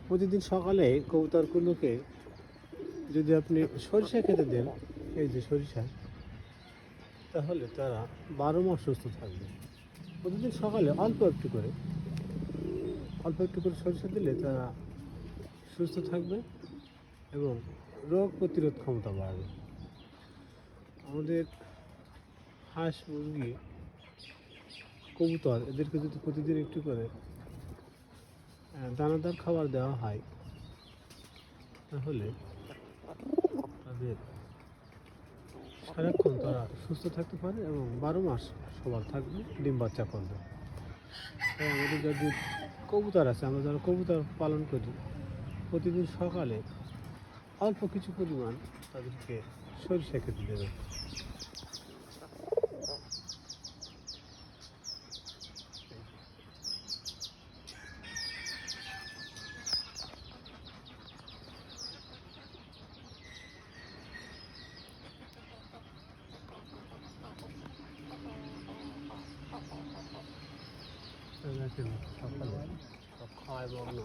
প্রতিদিন সকালে কবুতরগুলোকে যদি আপনি সরিষা খেতে দেন, এই যে সরিষা, তাহলে তারা 12 মাস সুস্থ থাকবে। প্রতিদিন সকালে অল্প একটু করে সরিষা দিলে তারা সুস্থ থাকবে এবং রোগ প্রতিরোধ ক্ষমতা বাড়বে। আমাদের হাঁস, মুরগি, কবুতর এদেরকে যদি প্রতিদিন একটু করে দানাদার খাবার দেওয়া হয়, তাহলে তাদের সারাক্ষণ তারা সুস্থ থাকতে পারে এবং 12 মাস সবার থাকবে, ডিম বাচ্চা করবে। তাই আমাদের যদি কবুতর আছে, আমরা যারা কবুতর পালন করি, প্রতিদিন সকালে অল্প কিছু পরিমাণ তাদেরকে সরিষা খেতে দেবে। দেখেন সকালে সব খাওয়াই বন্ধ।